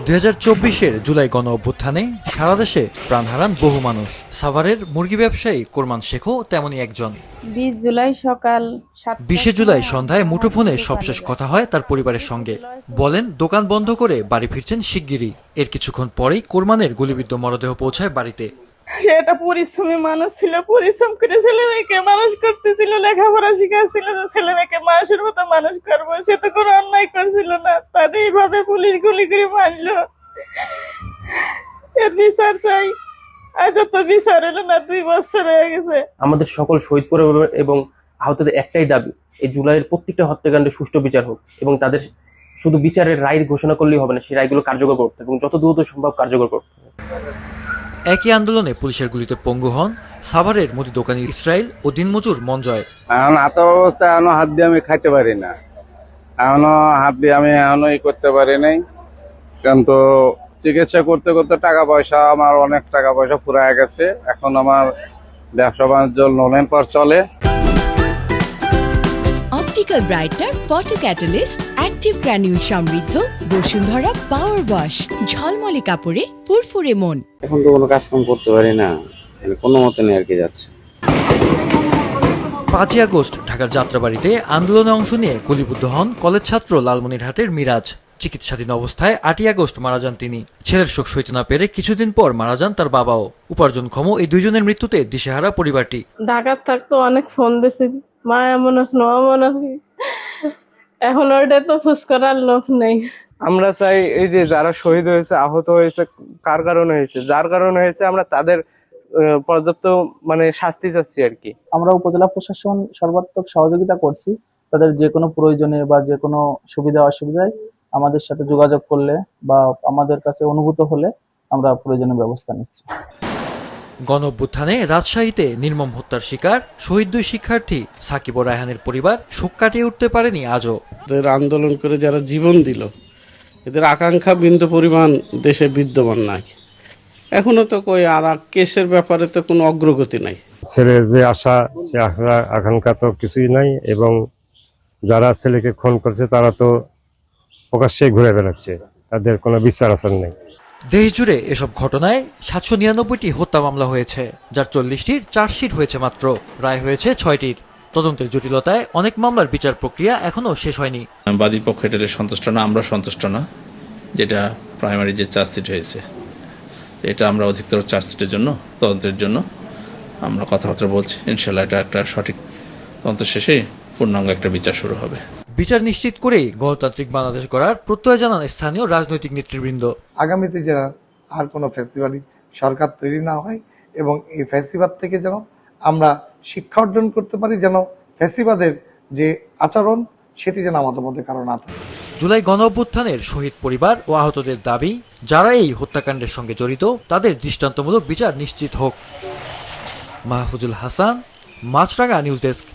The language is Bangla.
2024-এর জুলাই গণ অভ্যুত্থানে সারা দেশে প্রাণ হারান বহু মানুষ। সাভারের মুরগি ব্যবসায়ী কোরমান শেখও তেমনই একজন। 20 জুলাই সন্ধ্যায় মুঠোফোনে সবশেষ কথা হয় তার পরিবারের সঙ্গে। বলেন দোকান বন্ধ করে বাড়ি ফিরছেন শিগগিরই। এর কিছুক্ষণ পরেই কোরমানের গুলিবিদ্ধ মরদেহ পৌঁছায় বাড়িতে। সে একটা পরিশ্রমী মানুষ ছিল, পরিশ্রম করে ছেলে মেয়েকে মানুষ করতেছিল, লেখাপড়া শিখাচ্ছিল যে ছেলে মেয়েকে মানুষের মতো মানুষ করবো। সে তো কোনো অন্যায় করছিল না, তার এইভাবে পুলিশ গুলি করে মারলো। এর বিচার চাই। আজ তো বিচার হলো না, 2 বছর হয়ে গেছে। আমাদের সকল শহীদ পরিবার এবং আহতদের একটাই দাবি, এই জুলাইয়ের প্রত্যেকটা হত্যাকাণ্ডে সুষ্ঠু বিচার হোক এবং তাদের শুধু বিচারের রায় ঘোষণা করলেই হবে না, সেই রায়গুলো কার্যকর করতে এবং যত দ্রুত সম্ভব কার্যকর করতে। একই আন্দোলনে পুলিশের গুলিতে পঙ্গু হন সাভারের মুদি দোকানি ইসরাইল ও দিনমজুর মঞ্জয়। এখন হাত অবস্থায় এখনো হাত দিয়ে আমি খাইতে পারি না, এখনো হাত দিয়ে আমি এখনো করতে পারি নাই। কিন্তু চিকিৎসা করতে করতে টাকা পয়সা আমার অনেক টাকা পয়সা ফুরায় গেছে। এখন আমার ব্যবসা বাণিজ্য লোনের পর চলে। Optical brighter, photo catalyst, active granule সমৃদ্ধ বসুন্ধরা পাওয়ার ওয়াশ, ঝলমলে কাপড়ে ফুরফুরে মন। এখন তো কোনো কাজ কাম করতে পারি না, কোনো মতে নেই আর কি যাচ্ছে। 5ই আগস্ট ঢাকার যাত্রাবাড়িতে আন্দোলনে অংশ নিয়ে গুলিবিদ্ধ হন কলেজ ছাত্র লালমনিরহাটের মিরাজ। চিকিৎসাধীন অবস্থায় 8ই আগস্ট মারা যান তিনি। ছেলের শোক সইতে না পেরে কিছুদিন পর মারা যান তার বাবাও। উপার্জনক্ষম এই দুইজনের মৃত্যুতে দিশেহারা পরিবারটি। ঢাকার থাকতো অনেক ফোন দিয়েছে, মা এমন আছে না এমন আছে, এখন ওটা তো ফুস করার লোক নেই। আমরা চাই এই যে যারা শহীদ হয়েছে, আহত হয়েছে, কার কারণে হয়েছে, যার কারণে হয়েছে, আমরা তাদের পর্যাপ্ত শাস্তি চাচ্ছি আর কি। আমরা উপজেলা প্রশাসন সর্বাত্মক সহযোগিতা করছি। তাদের যে কোনো প্রয়োজনে বা যে কোনো সুবিধা অসুবিধায় আমাদের সাথে যোগাযোগ করলে বা আমাদের কাছে অনুভূত হলে আমরা প্রয়োজনীয় ব্যবস্থা নিচ্ছি। গণ অভ্যুত্থানে রাজশাহীতে নির্মম হত্যার শিকার শহীদ 2 শিক্ষার্থী সাকিব ও রায়হানের পরিবার শোক কাটিয়ে উঠতে পারেনি আজও। এদের আন্দোলন করে যারা জীবন দিল, এদের আকাঙ্ক্ষা বিন্দু পরিমাণ দেশে বিদ্যমান নাই। এখনো তো কই আর কেসের ব্যাপারে তো কোনো অগ্রগতি নাই। ছেলের যে আশা, সে আকাঙ্ক্ষা তো কিছুই নাই এবং যারা ছেলেকে খুন করছে তারা তো প্রকাশ্যে ঘুরে বেড়াচ্ছে, তাদের কোনো বিচার আচার নেই। দেশ জুড়ে এসব ঘটনায় 799টি হত্যা মামলা হয়েছে, যার 40টির চার্জশিট হয়েছে মাত্র। রায় হয়েছে 6টির। তদন্তের জটিলতায় অনেক মামলার বিচার প্রক্রিয়া এখনো শেষ হয়নি। বাদী পক্ষ এটা সন্তুষ্ট না, আমরা সন্তুষ্ট না। যেটা প্রাইমারি যে চার্জশিট হয়েছে, এটা আমরা অধিকতর চার্জশিটের জন্য, তদন্তের জন্য আমরা কথাবার্তা বলছি। ইনশাল্লাহ এটা একটা সঠিক তদন্ত শেষে পূর্ণাঙ্গ একটা বিচার শুরু হবে। বিচার নিশ্চিত করেই গণতান্ত্রিক বাংলাদেশ গড়ার প্রত্যয় জানান স্থানীয় রাজনৈতিক নেতৃবৃন্দ। আগামীতে যেন আর কোনো ফ্যাসিবাদী সরকার তৈরি না হয় এবং এই ফ্যাসিবাদ থেকে যেন আমরা শিক্ষা অর্জন করতে পারি, যেন ফ্যাসিবাদের যে আচরণ সেটি যেন আমাদের মধ্যে কারো না থাকে। জুলাই গণ অভ্যুত্থানের শহীদ পরিবার ও আহতদের দাবি, যারা এই হত্যাকাণ্ডের সঙ্গে জড়িত তাদের দৃষ্টান্তমূলক বিচার নিশ্চিত হোক। মাহফুজুল হাসান, মাছরাঙা নিউজ ডেস্ক।